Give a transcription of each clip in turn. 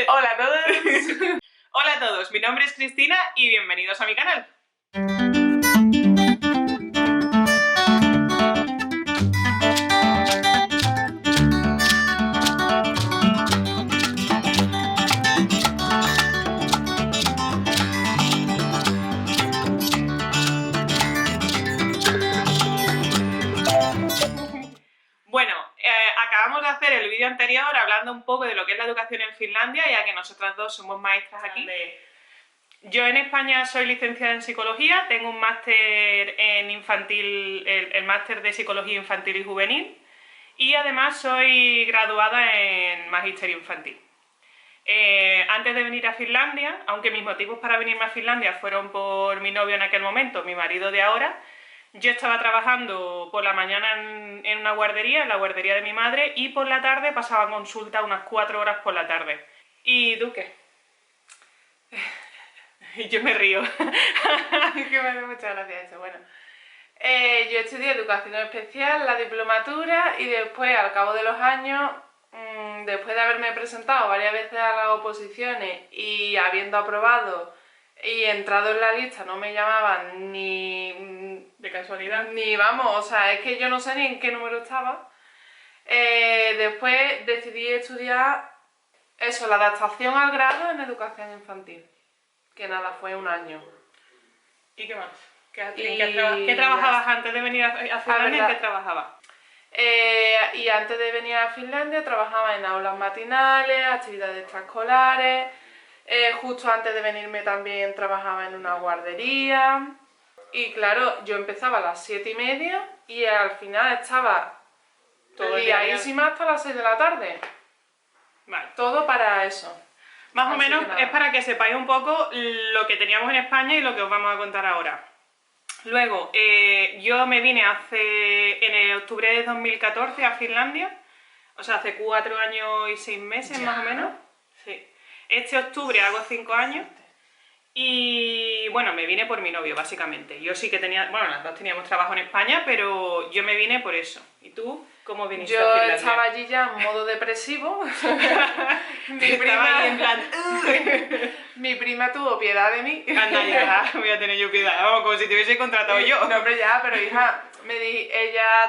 Hola a todos. Hola a todos, mi nombre es Cristina y bienvenidos a mi canal. Bueno, acabamos de hacer el vídeo anterior hablando un poco de lo que es la educación en Finlandia, ya que nosotras dos somos maestras aquí. Yo en España soy licenciada en Psicología, tengo un máster en infantil, el máster de Psicología Infantil y Juvenil, y además soy graduada en Magisterio Infantil. Antes de venir a Finlandia, aunque mis motivos para venirme a Finlandia fueron por mi novio en aquel momento, mi marido de ahora, yo estaba trabajando por la mañana en una guardería, en la guardería de mi madre, y por la tarde pasaba consulta unas 4 horas por la tarde. ¿Y tú qué? Yo me río. Que me hace mucha gracia eso. Bueno, yo estudié Educación Especial, la diplomatura, y después, al cabo de los años, después de haberme presentado varias veces a las oposiciones y habiendo aprobado y entrado en la lista, no me llamaban ni de casualidad, ni vamos, o sea, es que yo no sé ni en qué número estaba. Después decidí estudiar eso, la adaptación al grado en Educación Infantil, que nada, fue un año. ¿Y qué más? ¿Qué trabajabas antes de venir a Finlandia? ¿En qué trabajabas? Y antes de venir a Finlandia trabajaba en aulas matinales, actividades extraescolares. Justo antes de venirme también trabajaba en una guardería. Y claro, yo empezaba a las 7:30 y al final estaba liadísima hasta las 6 de la tarde. Vale. Todo para eso. Más o menos es para que sepáis un poco lo que teníamos en España y lo que os vamos a contar ahora. Luego, yo me vine en el octubre de 2014 a Finlandia, o sea, hace 4 años y 6 meses más o menos. Sí. Este octubre hago 5 años y bueno, me vine por mi novio, básicamente. Yo sí que tenía, bueno, las dos teníamos trabajo en España, pero yo me vine por eso. ¿Y tú cómo viniste a Finlandia? Yo estaba allí ya en modo depresivo. Estaba ahí en plan... Mi prima tuvo piedad de mí. Anda ya, voy a tener yo piedad. Vamos, como si te hubiese contratado yo. No, hombre, ya, pero hija,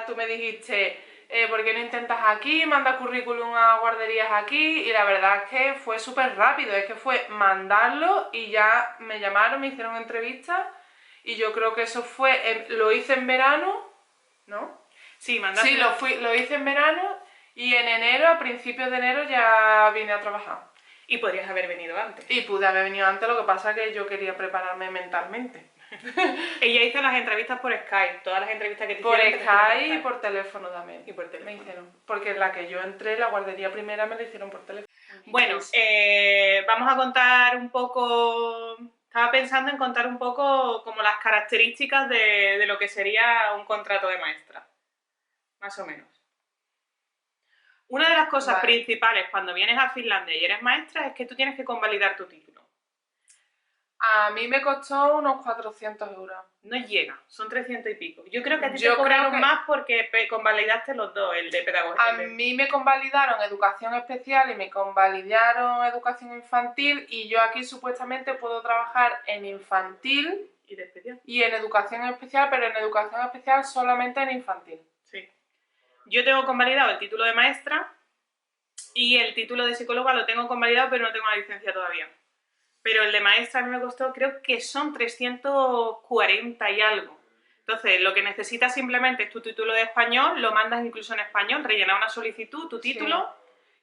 tú me dijiste, ¿por qué no intentas aquí? Manda currículum a guarderías aquí. Y la verdad es que fue súper rápido, es que fue mandarlo y ya me llamaron, me hicieron entrevistas. Y yo creo que eso fue, lo hice en verano, ¿no? Sí, mandaste. Sí, lo hice en verano y en enero, a principios de enero, ya vine a trabajar. Y podrías haber venido antes. Y pude haber venido antes, lo que pasa es que yo quería prepararme mentalmente. Ella hizo las entrevistas por Skype, todas las entrevistas que te por hicieron. Skype y por teléfono también. Y por teléfono. Me hicieron. Porque la que yo entré, la guardería primera, me la hicieron por teléfono. Bueno, vamos a contar un poco... Estaba pensando en contar un poco como las características de lo que sería un contrato de maestra. Más o menos. Una de las cosas principales cuando vienes a Finlandia y eres maestra es que tú tienes que convalidar tu título. A mí me costó unos 400 euros. No llega, son 300 y pico. Yo creo que a ti te cobraron más porque convalidaste los dos, el de pedagogía. A mí me convalidaron educación especial y me convalidaron educación infantil, y yo aquí supuestamente puedo trabajar en infantil y de especial. Y en educación especial, pero en educación especial solamente en infantil. Sí. Yo tengo convalidado el título de maestra y el título de psicóloga lo tengo convalidado, pero no tengo la licencia todavía. Pero el de maestra a mí me costó, creo que son 340 y algo. Entonces, lo que necesitas simplemente es tu título de español, lo mandas incluso en español, rellenar una solicitud, tu título...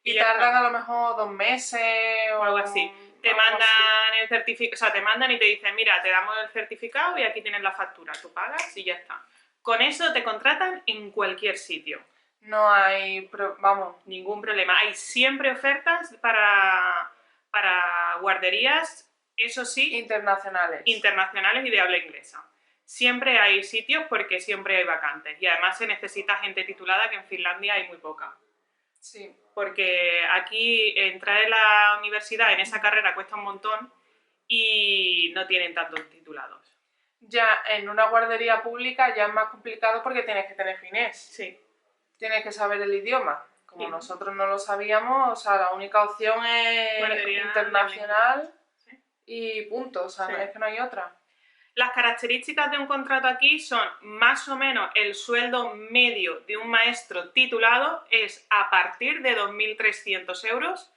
Sí. Y tardan a lo mejor 2 meses o algo así. Te mandan el certificado, o sea, te mandan y te dicen, mira, te damos el certificado y aquí tienes la factura, tú pagas y ya está. Con eso te contratan en cualquier sitio. No hay, ningún problema. Hay siempre ofertas para guarderías, eso sí, internacionales y de habla inglesa. Siempre hay sitios porque siempre hay vacantes y además se necesita gente titulada, que en Finlandia hay muy poca. Sí. Porque aquí entrar en la universidad en esa carrera cuesta un montón y no tienen tantos titulados. Ya en una guardería pública ya es más complicado porque tienes que tener finés. Sí. Tienes que saber el idioma. como nosotros no lo sabíamos, o sea, la única opción es Guardería internacional Sí. y punto, o sea, Sí. es que no hay otra. Las características de un contrato aquí son más o menos el sueldo medio de un maestro titulado es a partir de 2.300 euros,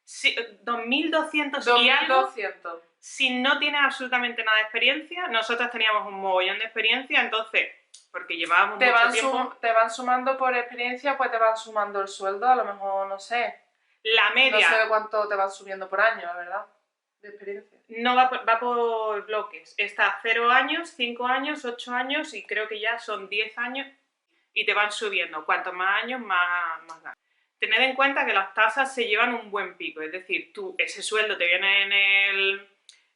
2.200 y algo. 2.200. Si no tienes absolutamente nada de experiencia, nosotros teníamos un mogollón de experiencia, entonces, porque llevábamos mucho tiempo... Te van sumando por experiencia, pues te van sumando el sueldo, a lo mejor, no sé. La media... No sé cuánto te van subiendo por año, la verdad, de experiencia. No va por bloques. Está 0 años, 5 años, 8 años y creo que ya son 10 años y te van subiendo. Cuanto más años, más ganas. Tened en cuenta que las tasas se llevan un buen pico, es decir, tú ese sueldo te viene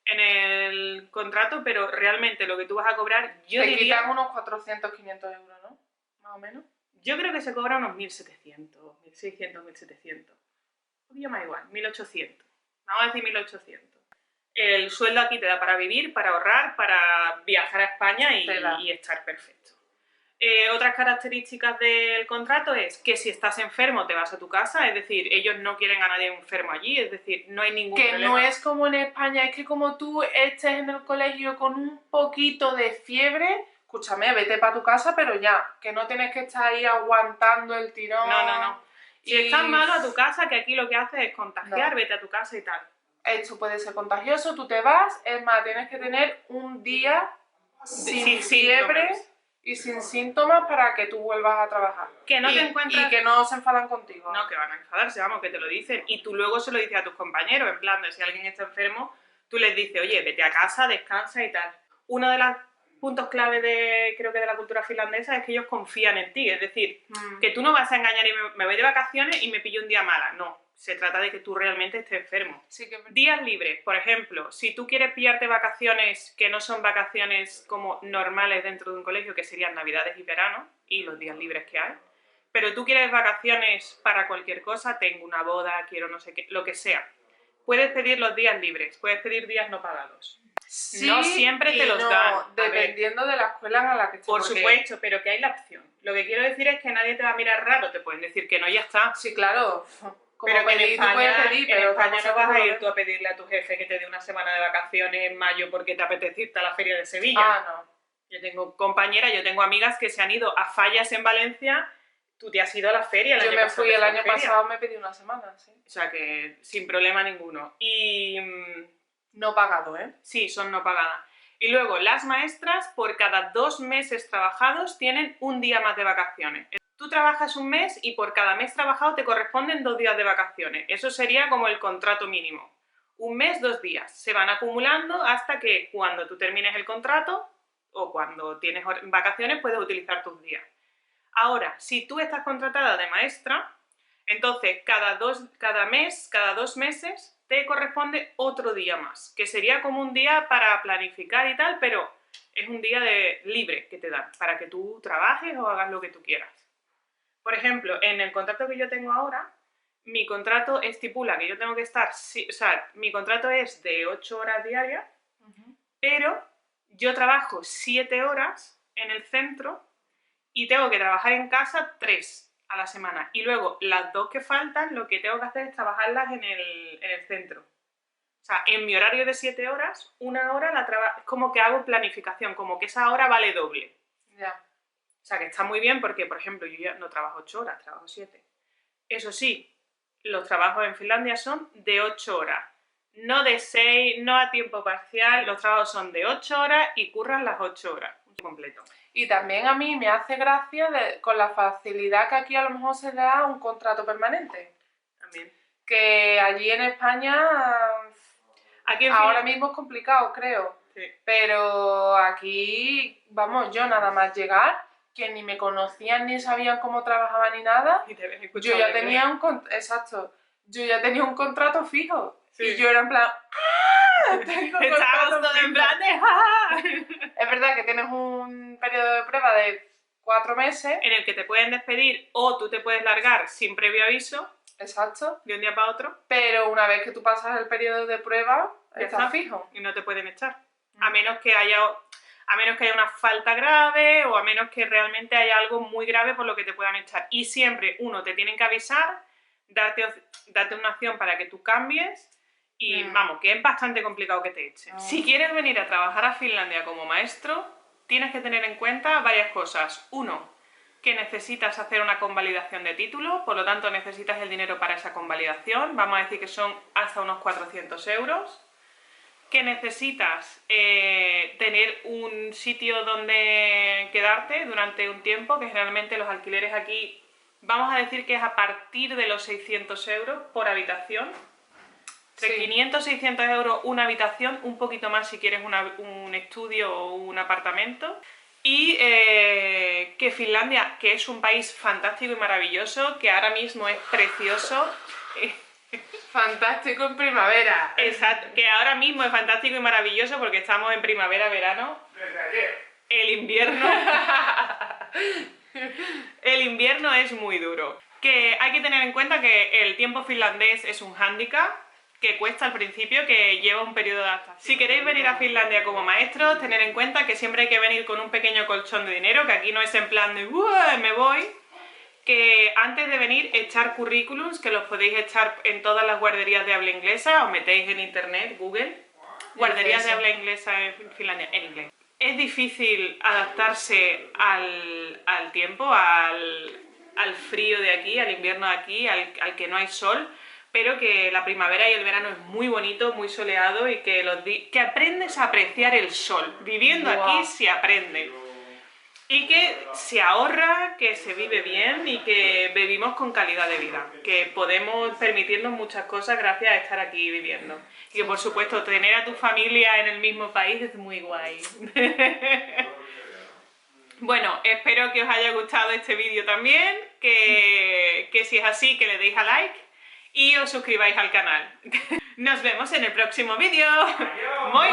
en el contrato, pero realmente lo que tú vas a cobrar, yo te diría... quitan unos 400, 500 euros, ¿no? Más o menos. Yo creo que se cobra unos 1.700, 1.600, 1.700. Un poquillo más igual, 1.800. Vamos a decir 1.800. El sueldo aquí te da para vivir, para ahorrar, para viajar a España y estar perfecto. Otras características del contrato es que si estás enfermo te vas a tu casa, es decir, ellos no quieren a nadie enfermo allí, es decir, no hay ningún problema. Que no es como en España, es que como tú estés en el colegio con un poquito de fiebre, escúchame, vete para tu casa, pero ya, que no tienes que estar ahí aguantando el tirón. No. Si estás malo a tu casa, que aquí lo que haces es contagiar, vete a tu casa y tal. Esto puede ser contagioso, tú te vas, es más, tienes que tener un día sin fiebre y sin síntomas para que tú vuelvas a trabajar. Que no te encuentras... Y que no se enfadan contigo. No, que van a enfadarse, vamos, que te lo dicen. Y tú luego se lo dices a tus compañeros, en plan de si alguien está enfermo, tú les dices, oye, vete a casa, descansa y tal. Uno de los puntos clave creo que de la cultura finlandesa es que ellos confían en ti. Es decir, que tú no vas a engañar y me voy de vacaciones y me pillo un día mala. No, se trata de que tú realmente estés enfermo. Sí, que... Días libres, por ejemplo, si tú quieres pillarte vacaciones que no son vacaciones como normales dentro de un colegio, que serían navidades y verano, y los días libres que hay, pero tú quieres vacaciones para cualquier cosa, tengo una boda, quiero no sé qué, lo que sea, puedes pedir los días libres, puedes pedir días no pagados. Sí, no siempre te los dan. Dependiendo de la escuela en la que estés. Por supuesto, pero que hay la opción. Lo que quiero decir es que nadie te va a mirar raro, te pueden decir que no y ya está. Sí, claro. Pero que en España, pero no vas a ir tú a pedirle a tu jefe que te dé una semana de vacaciones en mayo porque te apetece irte a la Feria de Sevilla. Ah, no. Yo tengo compañeras, yo tengo amigas que se han ido a Fallas en Valencia. Tú te has ido a la feria el año pasado. Yo me fui el año pasado, me pedí una semana, sí. O sea que sin problema ninguno. Y... no pagado, ¿eh? Sí, son no pagadas. Y luego, las maestras, por cada 2 meses trabajados, tienen un día más de vacaciones. Tú trabajas un mes y por cada mes trabajado te corresponden 2 días de vacaciones. Eso sería como el contrato mínimo. Un mes, 2 días. Se van acumulando hasta que cuando tú termines el contrato o cuando tienes vacaciones puedes utilizar tus días. Ahora, si tú estás contratada de maestra, entonces cada 2 meses te corresponde otro día más, que sería como un día para planificar y tal, pero es un día libre que te dan, para que tú trabajes o hagas lo que tú quieras. Por ejemplo, en el contrato que yo tengo ahora, mi contrato estipula que yo tengo que estar, o sea, mi contrato es de 8 horas diarias, pero yo trabajo 7 horas en el centro y tengo que trabajar en casa 3 a la semana. Y luego, las 2 que faltan, lo que tengo que hacer es trabajarlas en el centro. O sea, en mi horario de 7 horas, 1 hora la trabajo, es como que hago planificación, como que esa hora vale doble. Ya. O sea, que está muy bien porque, por ejemplo, yo ya no trabajo 8 horas, trabajo 7. Eso sí, los trabajos en Finlandia son de 8 horas. No de 6, no a tiempo parcial, los trabajos son de 8 horas y curran las 8 horas, completo. Y también a mí me hace gracia con la facilidad que aquí a lo mejor se da un contrato permanente. También. Que allí en España ahora mismo es complicado, creo. Sí. Pero aquí, vamos, yo nada más llegar, que ni me conocían ni sabían cómo trabajaba ni nada, yo ya tenía yo ya tenía un contrato fijo. Sí. Y yo era en plan... Estábamos todos en plan de... Es verdad que tienes un periodo de prueba de 4 meses. En el que te pueden despedir o tú te puedes largar sin previo aviso. Exacto. De un día para otro. Pero una vez que tú pasas el periodo de prueba, estás fijo. Y no te pueden echar. A menos que haya... a menos que haya una falta grave o a menos que realmente haya algo muy grave por lo que te puedan echar. Y siempre, uno, te tienen que avisar, darte una opción para que tú cambies y vamos, que es bastante complicado que te echen. Si quieres venir a trabajar a Finlandia como maestro, tienes que tener en cuenta varias cosas. Uno, que necesitas hacer una convalidación de título, por lo tanto necesitas el dinero para esa convalidación, vamos a decir que son hasta unos 400 euros, que necesitas tener un sitio donde quedarte durante un tiempo, que generalmente los alquileres aquí, vamos a decir que es a partir de los 600 euros por habitación, entre 500 y 600 euros una habitación, un poquito más si quieres un estudio o un apartamento. Y que Finlandia, que es un país fantástico y maravilloso, que ahora mismo es precioso. Fantástico en primavera. Exacto, que ahora mismo es fantástico y maravilloso porque estamos en primavera-verano. Desde ayer. El invierno... el invierno es muy duro. Que hay que tener en cuenta que el tiempo finlandés es un hándicap, que cuesta al principio, que lleva un periodo de adaptación. Si queréis venir a Finlandia como maestros, tener en cuenta que siempre hay que venir con un pequeño colchón de dinero, que aquí no es en plan de me voy, que antes de venir echar currículums, que los podéis echar en todas las guarderías de habla inglesa, os metéis en internet, Google, guarderías de habla inglesa en Finlandia, en inglés. Es difícil adaptarse al tiempo, al frío de aquí, al invierno de aquí, al que no hay sol, pero que la primavera y el verano es muy bonito, muy soleado y que aprendes a apreciar el sol. Viviendo aquí se aprende. Y que se ahorra, que se vive bien y que vivimos con calidad de vida. Que podemos permitirnos muchas cosas gracias a estar aquí viviendo. Y que por supuesto tener a tu familia en el mismo país es muy guay. Bueno, espero que os haya gustado este vídeo también, que si es así que le deis a like y os suscribáis al canal. Nos vemos en el próximo vídeo. Muy